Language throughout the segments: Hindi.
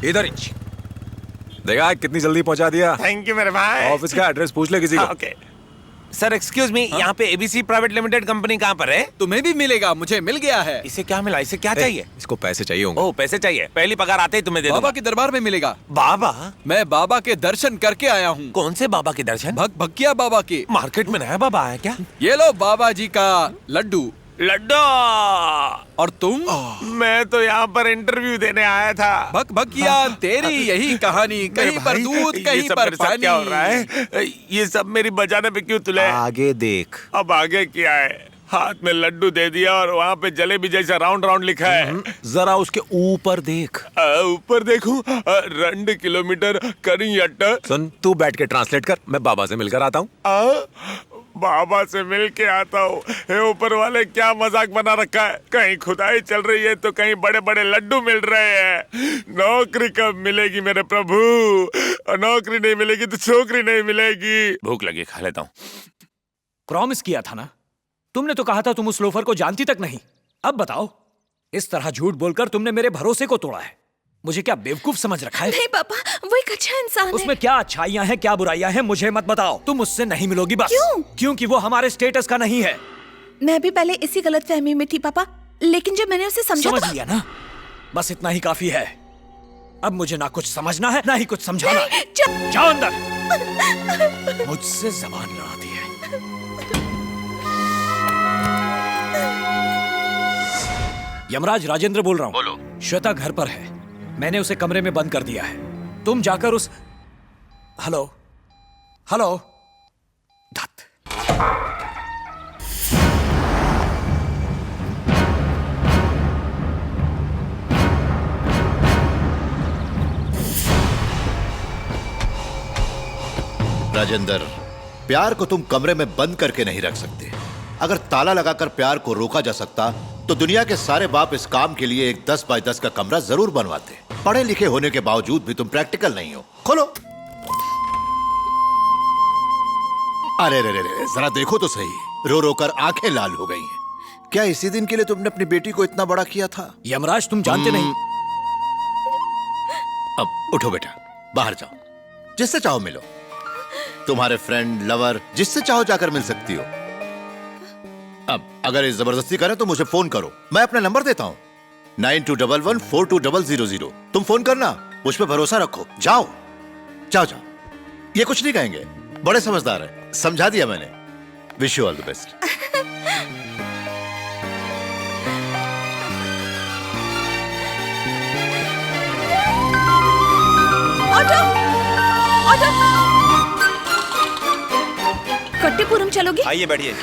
इधर ही। देखा कितनी जल्दी पहुंचा दिया। थैंक यू मेरे भाई। ऑफिस का एड्रेस पूछ ले किसी को। ओके सर, एक्सक्यूज मी, यहाँ पे एबीसी प्राइवेट लिमिटेड कंपनी कहाँ पर है? तुम्हें भी मिलेगा, मुझे मिल गया है। इसे क्या मिला? इसे क्या चाहिए? इसको पैसे चाहिए होंगे। ओह, पैसे चाहिए। पहली पगार आते ही तुम्हें दे बाबा दूंगा। के दरबार में मिलेगा। बाबा? मैं बाबा के दर्शन करके आया हूँ। कौन से बाबा के दर्शन? भक्किया बाबा के। मार्केट में नया बाबा आया क्या? ये लो बाबा जी का लड्डू। लड्डू। और तुम? मैं तो यहाँ पर इंटरव्यू देने आया था। भक्किया, तेरी यही कहानी, कहीं पर दूध कहीं पर पानी। क्या हो रहा है? ये सब मेरी बजाने पे क्यों तुले? आगे देख। अब आगे क्या है? हाथ में लड्डू दे दिया और वहाँ पे जलेबी जैसा राउंड राउंड लिखा है। जरा उसके ऊपर देख। ऊपर देखूं? 2 किलोमीटर करी अट्टा। सुन, तू बैठ के ट्रांसलेट कर, मैं बाबा से मिलकर आता हूँ। बाबा से मिल के आता हूँ। हे ऊपर वाले, क्या मजाक बना रखा है? कहीं खुदाई चल रही है तो कहीं बड़े बड़े लड्डू मिल रहे हैं। नौकरी कब मिलेगी मेरे प्रभु? नौकरी नहीं मिलेगी तो छोकरी नहीं मिलेगी। भूख लगी, खा लेता हूँ। प्रॉमिस किया था ना, तुमने तो कहा था तुम उस लोफर को जानती तक नहीं। अब बताओ, इस तरह झूठ बोलकर तुमने मेरे भरोसे को तोड़ा है। मुझे क्या बेवकूफ समझ रखा है? नहीं पापा, वो एक अच्छा इंसान उसमें क्या अच्छाइयां हैं, क्या बुराइयां हैं, मुझे मत बताओ। तुम उससे नहीं मिलोगी बस। क्यों? क्योंकि वो हमारे स्टेटस का नहीं है। मैं भी पहले इसी गलतफहमी में थी पापा, लेकिन जब मैंने उसे समझा समझ लिया ना, बस इतना ही काफी है। अब मुझे ना कुछ समझना है ना ही कुछ समझाना है। जाओ अंदर। मुझसे जबान लड़ाती है। यमराज राजेंद्र बोल रहा हूँ। बोलो। श्वेता घर पर है, मैंने उसे कमरे में बंद कर दिया है। तुम जाकर उस हेलो हेलो धत। राजेंद्र, प्यार को तुम कमरे में बंद करके नहीं रख सकते। अगर ताला लगाकर प्यार को रोका जा सकता तो दुनिया के सारे बाप इस काम के लिए एक 10 बाय 10 का कमरा जरूर बनवाते। पढ़े लिखे होने के बावजूद भी तुम प्रैक्टिकल नहीं हो। खोलो। अरे रे रे रे, जरा देखो तो सही। रो रो कर आंखें लाल हो गई हैं। क्या इसी दिन के लिए तुमने अपनी बेटी को इतना बड़ा किया था? यमराज, तुम जानते नहीं। अब उठो बेटा, बाहर जाओ, जिससे चाहो मिलो। तुम्हारे फ्रेंड, लवर, जिससे चाहो जाकर मिल सकती हो। अब अगर ये जबरदस्ती करें तो मुझे फोन करो, मैं अपना नंबर देता हूं, 9211420000। तुम फोन करना, मुझ पे भरोसा रखो। जाओ जाओ जाओ। ये कुछ नहीं कहेंगे, बड़े समझदार हैं, समझा दिया मैंने। Wish you all the best. Auto auto, Kattepuram चलोगे? आइए बैठिए।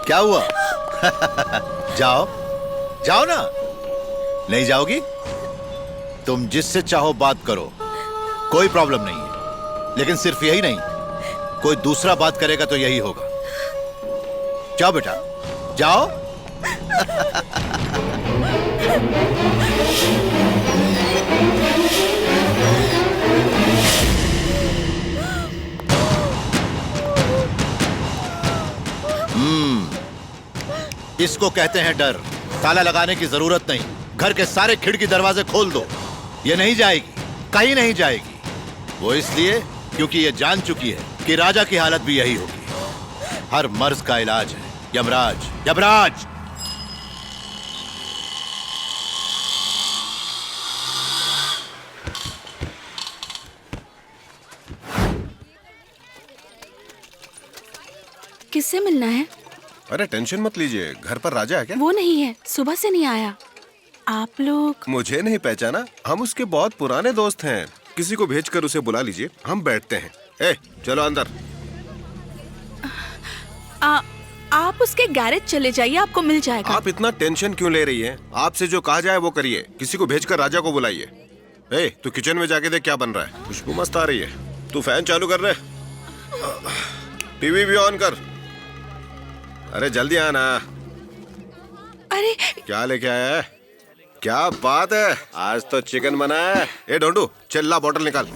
क्या हुआ? जाओ जाओ ना। नहीं जाओगी? तुम जिससे चाहो बात करो, कोई प्रॉब्लम नहीं है। लेकिन सिर्फ यही नहीं, कोई दूसरा बात करेगा तो यही होगा। जाओ बेटा, जाओ। इसको कहते हैं डर। ताला लगाने की जरूरत नहीं, घर के सारे खिड़की दरवाजे खोल दो। ये नहीं जाएगी, कहीं नहीं जाएगी। वो इसलिए क्योंकि ये जान चुकी है कि राजा की हालत भी यही होगी। हर मर्ज का इलाज है यमराज। यमराज, किससे मिलना है? अरे टेंशन मत लीजिए, घर पर राजा है क्या? वो नहीं है, सुबह से नहीं आया। आप लोग? मुझे नहीं पहचाना? हम उसके बहुत पुराने दोस्त हैं। किसी को भेजकर उसे बुला लीजिए, हम बैठते हैं। ए, चलो अंदर। आप उसके गैरेज चले जाइए, आपको मिल जाएगा। आप इतना टेंशन क्यों ले रही हैं? आपसे जो कहा जाए वो करिए। किसी को भेजकर राजा को बुलाइए। ए, तू किचन में जाके देख क्या बन रहा है। खुशबू मस्त आ रही है। तू फैन चालू कर रहे, टीवी भी ऑन कर। अरे जल्दी आना। अरे क्या लेके आया है? क्या बात है, आज तो चिकन बना है। ए ढोंडू, चिल्ला बोतल निकाल।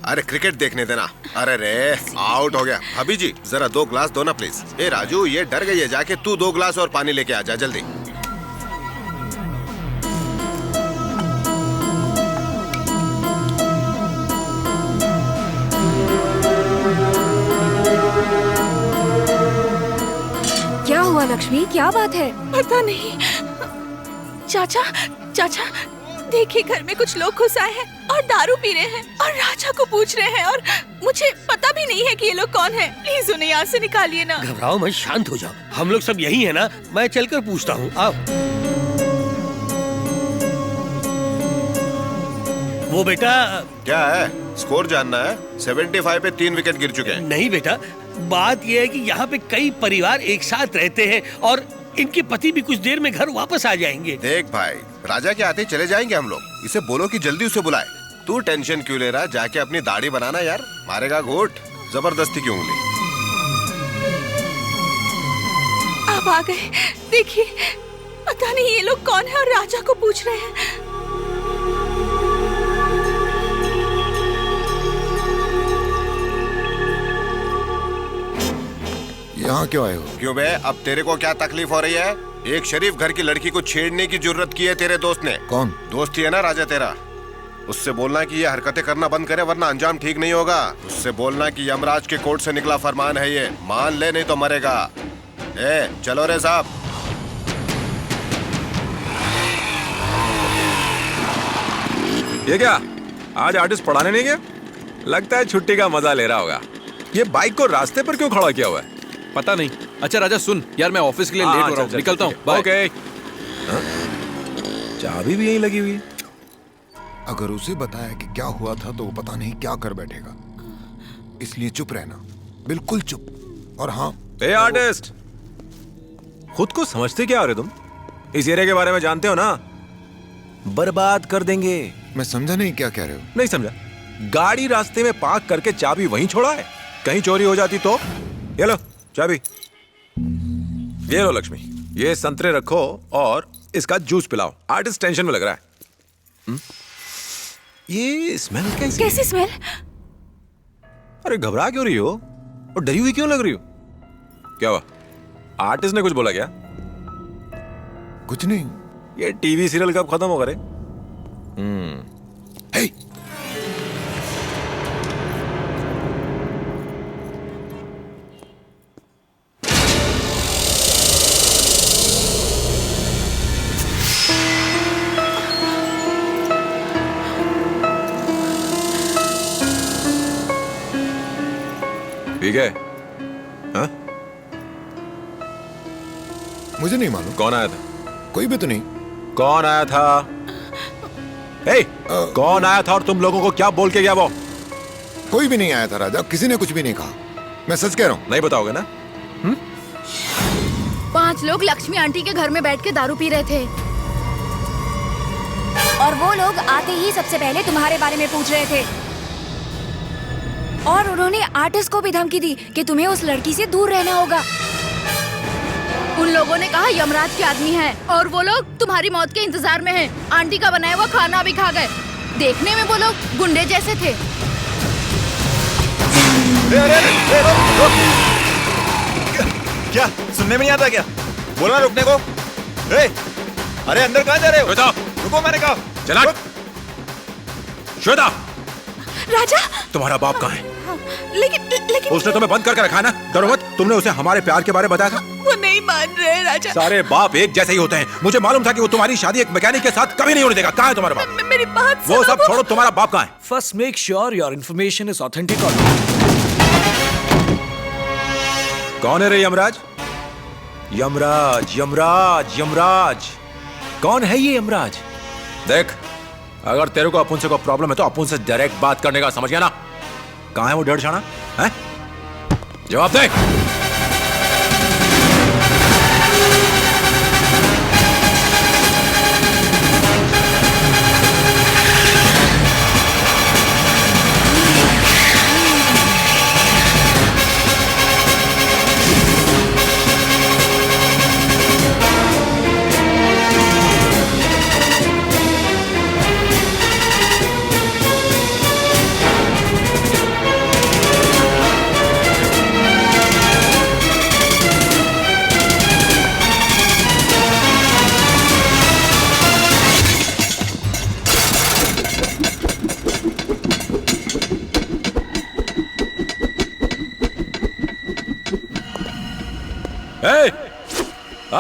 अरे क्रिकेट देखने देना। अरे रे, आउट हो गया। भाभी जी जरा 2 ग्लास दो ना प्लीज। ए राजू, ये डर गई है, जाके तू 2 ग्लास और पानी लेके आ जा जल्दी। क्या हुआ लक्ष्मी, क्या बात है? पता नहीं। चाचा चाचा देखिए, घर में कुछ लोग घुस आए हैं और दारू पी रहे हैं और राजा को पूछ रहे हैं और मुझे पता भी नहीं है कि ये लोग कौन हैं। प्लीज उन्हें यहाँ से निकालिए ना। घबराओ मत, शांत हो जाओ। हम लोग सब यही है ना, मैं चलकर पूछता हूँ। आओ। वो बेटा। क्या है, स्कोर जानना है? 75 पे 3 विकेट गिर चुके हैं। नहीं बेटा, बात यह है कि यहाँ पे कई परिवार एक साथ रहते हैं और इनके पति भी कुछ देर में घर वापस आ जाएंगे। देख भाई, राजा के आते चले जाएंगे हम लोग। इसे बोलो कि जल्दी उसे बुलाए। तू टेंशन क्यों ले रहा? जाके अपनी दाढ़ी बनाना यार, मारेगा घूट जबरदस्ती की उंगली। आप आ गए। देखिए, पता नहीं ये लोग कौन है और राजा को पूछ रहे हैं। यहाँ क्यों आए हो? क्यों बे, अब तेरे को क्या तकलीफ हो रही है? एक शरीफ घर की लड़की को छेड़ने की जरूरत की है तेरे दोस्त ने। कौन? दोस्त ही है ना राजा तेरा। उससे बोलना कि ये हरकतें करना बंद करे वरना अंजाम ठीक नहीं होगा। उससे बोलना कि यमराज के कोर्ट से निकला फरमान है ये, मान ले नहीं तो मरेगा। ए चलो रे साहब। ये क्या, आज आर्टिस्ट पढ़ाने नहीं गया? लगता है छुट्टी का मजा ले रहा होगा। ये बाइक को रास्ते पर क्यों खड़ा किया हुआ है? पता नहीं। अच्छा राजा सुन यार, मैं ऑफिस के लिए लेट हो रहा हूँ, निकलता हूँ। बाय। ओके। चाबी भी यहीं लगी हुई है। अगर उसे बताया कि क्या हुआ था तो वो पता नहीं क्या कर बैठेगा, इसलिए चुप रहना, बिल्कुल चुप। और हाँ, ए आर्टिस्ट, खुद को समझते क्या हो रहे तुम? इस एरिया के बारे में जानते हो ना? बर्बाद कर देंगे। मैं समझा नहीं क्या कह रहे हो। नहीं समझा? गाड़ी रास्ते में पार्क करके चाबी वहीं छोड़ा है, कहीं चोरी हो जाती तो? ये लो चाबी। ये लो लक्ष्मी, ये संतरे रखो और इसका जूस पिलाओ। आर्टिस्ट टेंशन में लग रहा है। ये स्मेल कैसी स्मेल? अरे घबरा क्यों रही हो और डरी हुई क्यों लग रही हो? क्या हुआ, आर्टिस्ट ने कुछ बोला क्या? कुछ नहीं। ये टीवी सीरियल कब खत्म होगा रे? हे! ठीक है। हाँ? मुझे नहीं मालूम। कौन आया था? कोई भी तो नहीं। कौन आया था? कौन आया था और तुम लोगों को क्या बोल के गया वो? कोई भी नहीं आया था राजा, किसी ने कुछ भी नहीं कहा। मैं सच कह रहा हूँ। नहीं बताओगे ना? 5 लोग लक्ष्मी आंटी के घर में बैठ के दारू पी रहे थे और वो लोग आते ही सबसे पहले तुम्हारे बारे में पूछ रहे थे और उन्होंने आर्टिस्ट को भी धमकी दी कि तुम्हें उस लड़की से दूर रहना होगा। उन लोगों ने कहा यमराज के आदमी हैं और वो लोग तुम्हारी मौत के इंतजार में हैं। आंटी का बनाया हुआ खाना भी खा गए। देखने में वो लोग गुंडे जैसे थे। क्या सुनने में नहीं आता क्या? बोला रुकने को। अरे अंदर कहाँ जा रहे हो? रुको, मैंने कहा। चला। श्वेता, राजा, तुम्हारा बाप कहाँ है? लेकिन उसने तुम्हें बंद करके रखा है ना? डरो मत, तुमने उसे हमारे प्यार के बारे में बताया था। वो नहीं मान रहे राजा। सारे बाप एक जैसे ही होते हैं। मुझे मालूम था कि वो तुम्हारी शादी एक मैकेनिक के साथ कभी नहीं होने देगा। कहाँ है तुम्हारा बाप? मेरी बात वो सब छोड़ो, तुम्हारा बाप कहाँ है? First make sure your information is authentic और कौन है रे यमराज? यमराज यमराज यमराज, कौन है ये यमराज? देख, अगर तेरे को अपुन से कोई प्रॉब्लम है तो अपुन से डायरेक्ट बात करने का, समझ गया ना? कहाँ है वो डर छाना है? जवाब दे।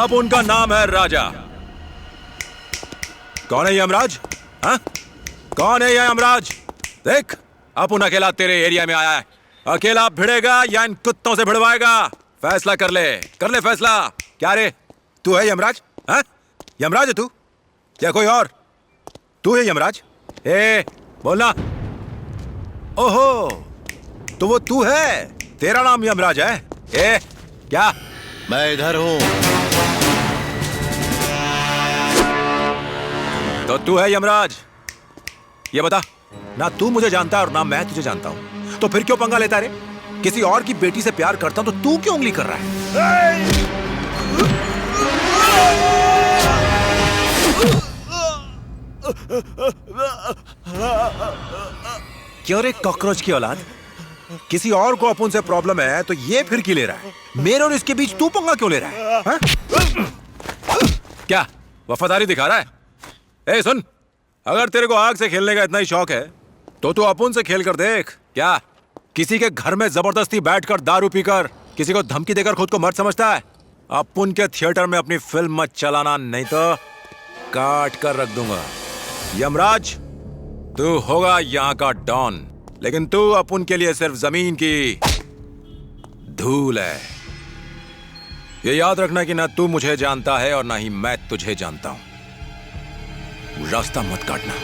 अब उनका नाम है राजा। कौन है यमराज? हाँ? कौन है यमराज? देख, अपुन अकेला तेरे एरिया में आया है। अकेला भिड़ेगा या इन कुत्तों से भिड़वाएगा? फैसला कर ले फैसला। क्या रे, तू है यमराज? हाँ? यमराज है तू या कोई और? तू है यमराज? ए बोलना। ओहो, तो वो तू है, तेरा नाम यमराज है? ए क्या? मैं इधर हूं। तो तू है यमराज? ये बता, ना तू मुझे जानता है और ना मैं तुझे जानता हूं, तो फिर क्यों पंगा लेता रे? किसी और की बेटी से प्यार करता हूं तो तू क्यों उंगली कर रहा है? क्यों रे कॉकरोच की औलाद? किसी और को अपुन से प्रॉब्लम है तो ये फिर की ले रहा है? मेरे और इसके बीच तू पंगा क्यों ले रहा है? हा? क्या वफादारी दिखा रहा है? ए सुन, अगर तेरे को आग से खेलने का इतना ही शौक है तो तू अपुन से खेल कर देख। क्या किसी के घर में जबरदस्ती बैठकर दारू पीकर किसी को धमकी देकर खुद को मर्द समझता है? अपुन के थिएटर में अपनी फिल्म मत चलाना, नहीं तो काट कर रख दूंगा। यमराज, तू होगा यहाँ का डॉन, लेकिन तू अपुन के लिए सिर्फ जमीन की धूल है। ये याद रखना कि ना तू मुझे जानता है और ना ही मैं तुझे जानता हूं। रास्ता मत काटना।